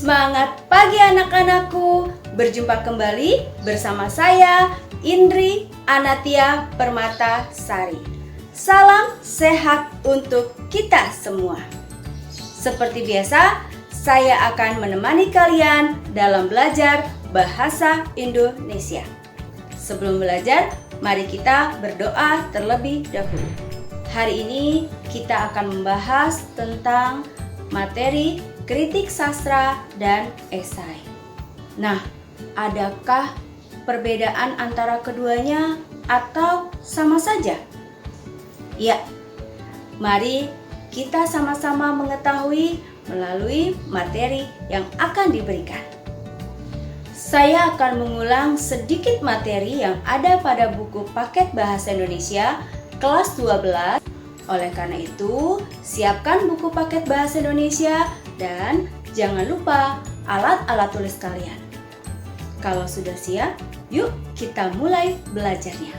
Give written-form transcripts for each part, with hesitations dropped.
Semangat pagi anak-anakku, berjumpa kembali bersama saya Indri Anatia Permata Sari. Salam sehat untuk kita semua. Seperti biasa, saya akan menemani kalian dalam belajar bahasa Indonesia. Sebelum belajar, mari kita berdoa terlebih dahulu. Hari ini kita akan membahas tentang materi kritik sastra dan esai. Nah, adakah perbedaan antara keduanya atau sama saja? Ya, mari kita sama-sama mengetahui melalui materi yang akan diberikan. Saya akan mengulang sedikit materi yang ada pada buku paket bahasa Indonesia kelas 12. Oleh karena itu, siapkan buku paket bahasa Indonesia dan jangan lupa alat-alat tulis kalian. Kalau sudah siap, yuk kita mulai belajarnya.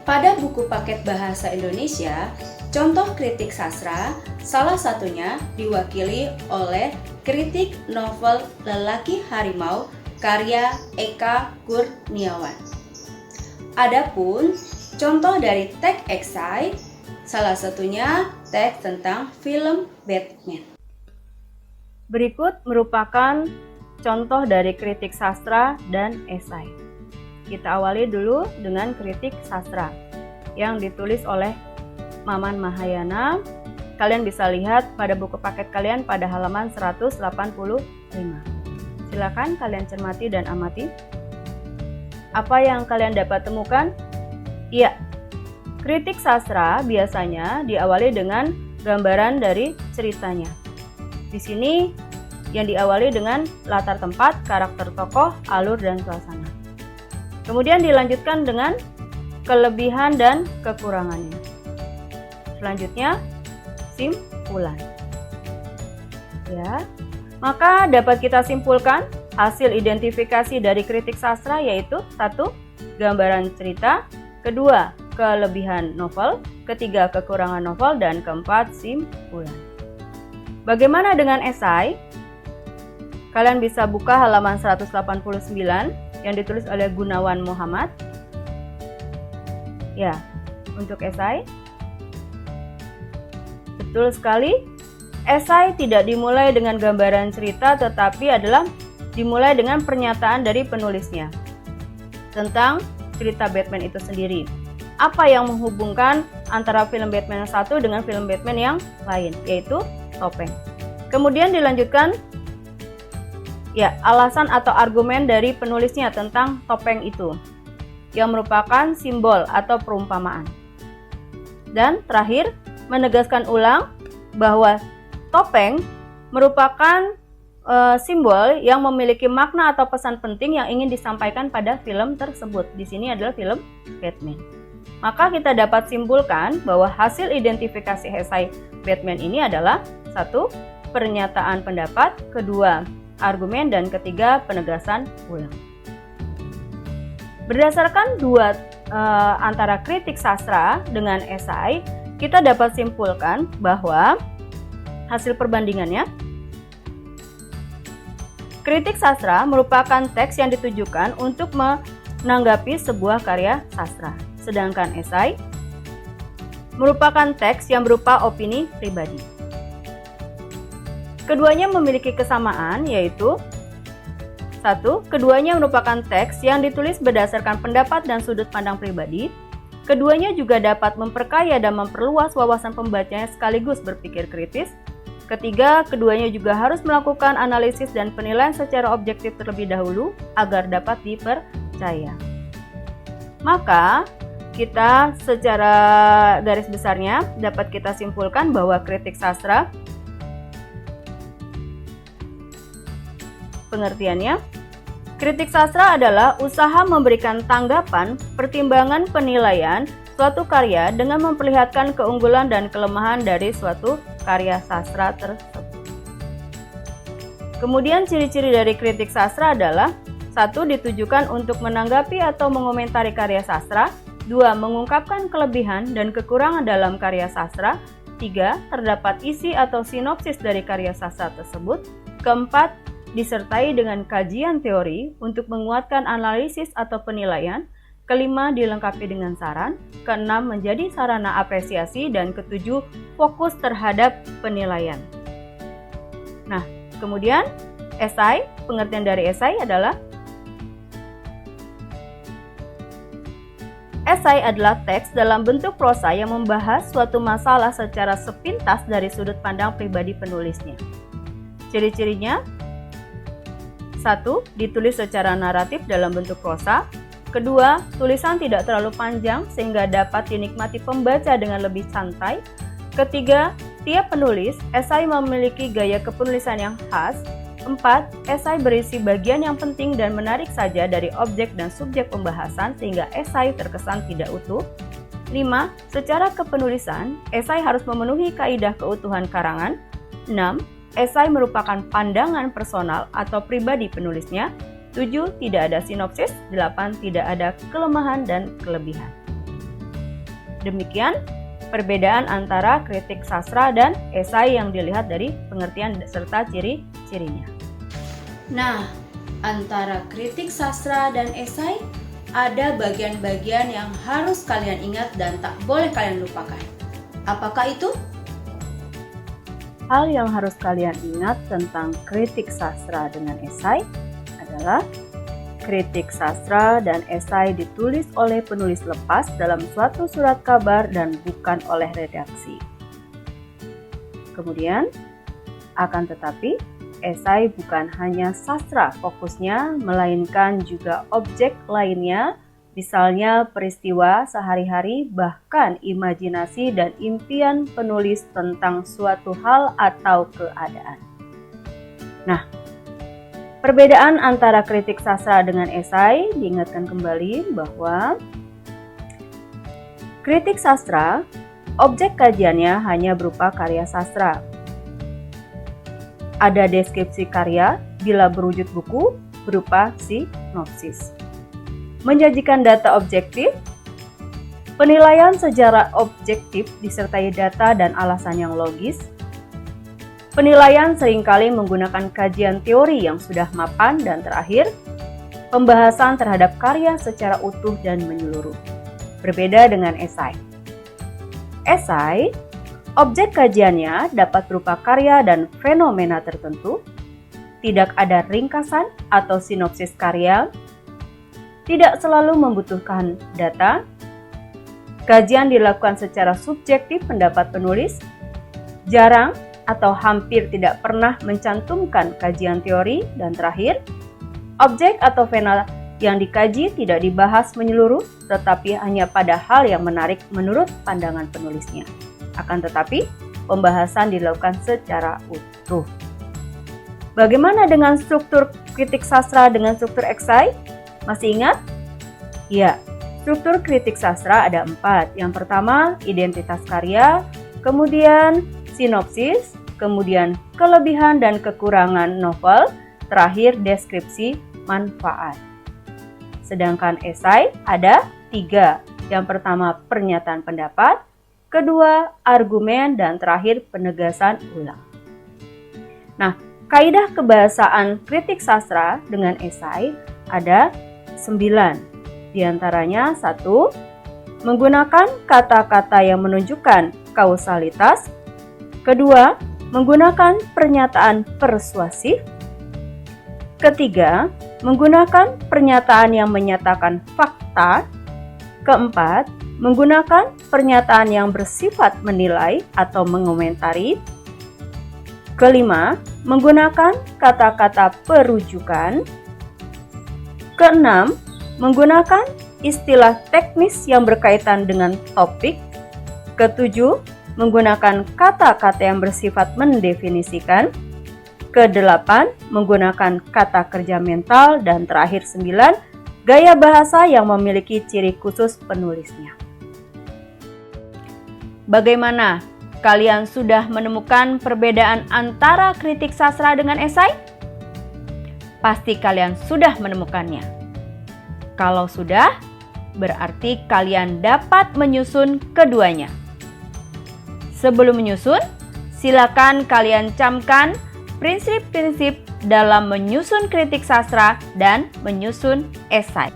Pada buku paket bahasa Indonesia, contoh kritik sastra, salah satunya diwakili oleh kritik novel Lelaki Harimau karya Eka Kurniawan. Adapun contoh dari teks esai, salah satunya teks tentang film Batman. Berikut merupakan contoh dari kritik sastra dan esai. Kita awali dulu dengan kritik sastra yang ditulis oleh Maman Mahayana. Kalian bisa lihat pada buku paket kalian pada halaman 185. Silakan kalian cermati dan amati. Apa yang kalian dapat temukan? Iya, kritik sastra biasanya diawali dengan gambaran dari ceritanya. Di sini yang diawali dengan latar tempat, karakter tokoh, alur, dan suasana. Kemudian dilanjutkan dengan kelebihan dan kekurangannya. Selanjutnya, simpulan. Ya, maka dapat kita simpulkan hasil identifikasi dari kritik sastra yaitu 1. Gambaran cerita, 2. Kelebihan novel, 3. Kekurangan novel, dan 4. Simpulan. Bagaimana dengan esai? Kalian bisa buka halaman 189 yang ditulis oleh Gunawan Muhammad. Ya, untuk esai. Betul sekali, esai tidak dimulai dengan gambaran cerita tetapi adalah dimulai dengan pernyataan dari penulisnya tentang cerita Batman itu sendiri. Apa yang menghubungkan antara film Batman yang satu dengan film Batman yang lain, yaitu topeng. Kemudian dilanjutkan ya, alasan atau argumen dari penulisnya tentang topeng itu yang merupakan simbol atau perumpamaan. Dan terakhir, menegaskan ulang bahwa topeng merupakan simbol yang memiliki makna atau pesan penting yang ingin disampaikan pada film tersebut. Di sini adalah film Batman. Maka kita dapat simpulkan bahwa hasil identifikasi esai Batman ini adalah 1. Pernyataan pendapat, 2. Argumen, dan 3. Penegasan ulang. Berdasarkan antara kritik sastra dengan esai, kita dapat simpulkan bahwa hasil perbandingannya, kritik sastra merupakan teks yang ditujukan untuk menanggapi sebuah karya sastra, sedangkan esai merupakan teks yang berupa opini pribadi. Keduanya memiliki kesamaan yaitu 1. Keduanya merupakan teks yang ditulis berdasarkan pendapat dan sudut pandang pribadi. Keduanya juga dapat memperkaya dan memperluas wawasan pembacanya sekaligus berpikir kritis. 3. Keduanya juga harus melakukan analisis dan penilaian secara objektif terlebih dahulu agar dapat dipercaya. Maka, kita secara garis besarnya dapat kita simpulkan bahwa kritik sastra, pengertiannya, kritik sastra adalah usaha memberikan tanggapan, pertimbangan, penilaian suatu karya dengan memperlihatkan keunggulan dan kelemahan dari suatu karya sastra tersebut. Kemudian ciri-ciri dari kritik sastra adalah 1. Ditujukan untuk menanggapi atau mengomentari karya sastra. 2. Mengungkapkan kelebihan dan kekurangan dalam karya sastra. 3. Terdapat isi atau sinopsis dari karya sastra tersebut. Keempat, disertai dengan kajian teori untuk menguatkan analisis atau penilaian. Kelima, dilengkapi dengan saran. Keenam, menjadi sarana apresiasi. Dan ketujuh, fokus terhadap penilaian. Nah, kemudian esai, pengertian dari esai adalah esai adalah teks dalam bentuk prosa yang membahas suatu masalah secara sepintas dari sudut pandang pribadi penulisnya. Ciri-cirinya: 1. Ditulis secara naratif dalam bentuk prosa. Kedua, tulisan tidak terlalu panjang sehingga dapat dinikmati pembaca dengan lebih santai. Ketiga, tiap penulis esai memiliki gaya kepenulisan yang khas. 4. Esai berisi bagian yang penting dan menarik saja dari objek dan subjek pembahasan sehingga esai terkesan tidak utuh. 5. Secara kepenulisan, esai harus memenuhi kaidah keutuhan karangan. 6. Esai merupakan pandangan personal atau pribadi penulisnya. 7. Tidak ada sinopsis. 8. Tidak ada kelemahan dan kelebihan. Demikian perbedaan antara kritik sastra dan esai yang dilihat dari pengertian serta ciri-cirinya. Nah, antara kritik sastra dan esai ada bagian-bagian yang harus kalian ingat dan tak boleh kalian lupakan. Apakah itu? Hal yang harus kalian ingat tentang kritik sastra dengan esai adalah kritik sastra dan esai ditulis oleh penulis lepas dalam suatu surat kabar dan bukan oleh redaksi. Kemudian, akan tetapi, esai bukan hanya sastra fokusnya, melainkan juga objek lainnya, misalnya peristiwa sehari-hari, bahkan imajinasi dan impian penulis tentang suatu hal atau keadaan. Nah, perbedaan antara kritik sastra dengan esai diingatkan kembali bahwa kritik sastra, objek kajiannya hanya berupa karya sastra. Ada deskripsi karya bila berwujud buku berupa sinopsis. Menyajikan data objektif, penilaian secara objektif disertai data dan alasan yang logis. Penilaian seringkali menggunakan kajian teori yang sudah mapan, dan terakhir, pembahasan terhadap karya secara utuh dan menyeluruh. Berbeda dengan esai. Esai, objek kajiannya dapat berupa karya dan fenomena tertentu, tidak ada ringkasan atau sinopsis karya, tidak selalu membutuhkan data, kajian dilakukan secara subjektif pendapat penulis, jarang atau hampir tidak pernah mencantumkan kajian teori, dan terakhir, objek atau fenomena yang dikaji tidak dibahas menyeluruh, tetapi hanya pada hal yang menarik menurut pandangan penulisnya. Akan tetapi, pembahasan dilakukan secara utuh. Bagaimana dengan struktur kritik sastra dengan struktur esai? Masih ingat? Ya, struktur kritik sastra ada 4. Yang pertama, identitas karya, kemudian sinopsis, kemudian kelebihan dan kekurangan novel, terakhir deskripsi manfaat. Sedangkan esai ada 3. Yang pertama, pernyataan pendapat, kedua, argumen, dan terakhir penegasan ulang. Nah, kaidah kebahasaan kritik sastra dengan esai ada 9. Di antaranya 1. Menggunakan kata-kata yang menunjukkan kausalitas. Kedua, menggunakan pernyataan persuasif. Ketiga, menggunakan pernyataan yang menyatakan fakta. Keempat, menggunakan pernyataan yang bersifat menilai atau mengomentari. Kelima, menggunakan kata-kata perujukan. Keenam, menggunakan istilah teknis yang berkaitan dengan topik. Ketujuh, menggunakan kata-kata yang bersifat mendefinisikan. Kedelapan, menggunakan kata kerja mental. Dan terakhir 9, gaya bahasa yang memiliki ciri khusus penulisnya. Bagaimana? Kalian sudah menemukan perbedaan antara kritik sastra dengan esai? Pasti kalian sudah menemukannya. Kalau sudah, berarti kalian dapat menyusun keduanya. Sebelum menyusun, silakan kalian camkan prinsip-prinsip dalam menyusun kritik sastra dan menyusun esai.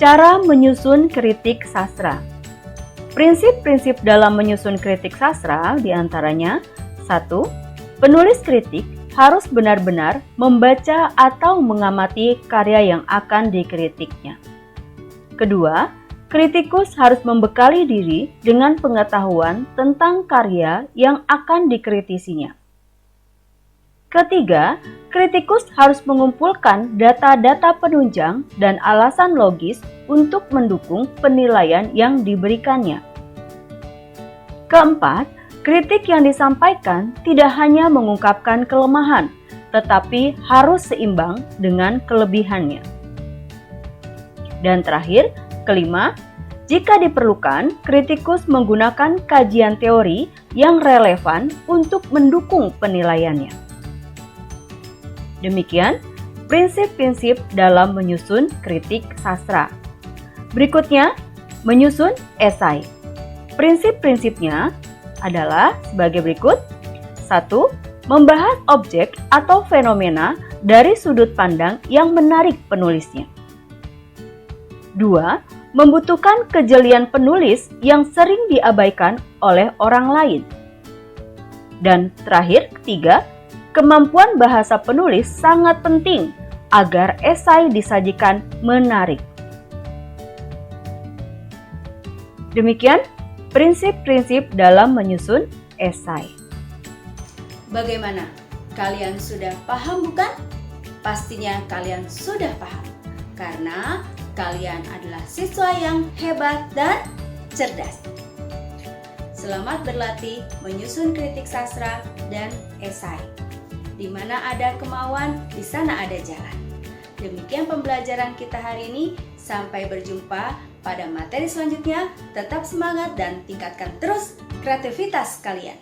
Cara menyusun kritik sastra. Prinsip-prinsip dalam menyusun kritik sastra diantaranya 1. Penulis kritik harus benar-benar membaca atau mengamati karya yang akan dikritiknya. Kedua, kritikus harus membekali diri dengan pengetahuan tentang karya yang akan dikritisinya. Ketiga, kritikus harus mengumpulkan data-data penunjang dan alasan logis untuk mendukung penilaian yang diberikannya. Keempat, kritik yang disampaikan tidak hanya mengungkapkan kelemahan, tetapi harus seimbang dengan kelebihannya. Dan terakhir, kelima, jika diperlukan, kritikus menggunakan kajian teori yang relevan untuk mendukung penilaiannya. Demikian prinsip-prinsip dalam menyusun kritik sastra. Berikutnya, menyusun esai. Prinsip-prinsipnya adalah sebagai berikut. 1. Membahas objek atau fenomena dari sudut pandang yang menarik penulisnya. 2. Membutuhkan kejelian penulis yang sering diabaikan oleh orang lain. Dan terakhir, ketiga, kemampuan bahasa penulis sangat penting agar esai disajikan menarik. Demikian prinsip-prinsip dalam menyusun esai. Bagaimana? Kalian sudah paham bukan? Pastinya kalian sudah paham, karena kalian adalah siswa yang hebat dan cerdas. Selamat berlatih menyusun kritik sastra dan esai. Di mana ada kemauan, di sana ada jalan. Demikian pembelajaran kita hari ini. Sampai berjumpa pada materi selanjutnya. Tetap semangat dan tingkatkan terus kreativitas kalian.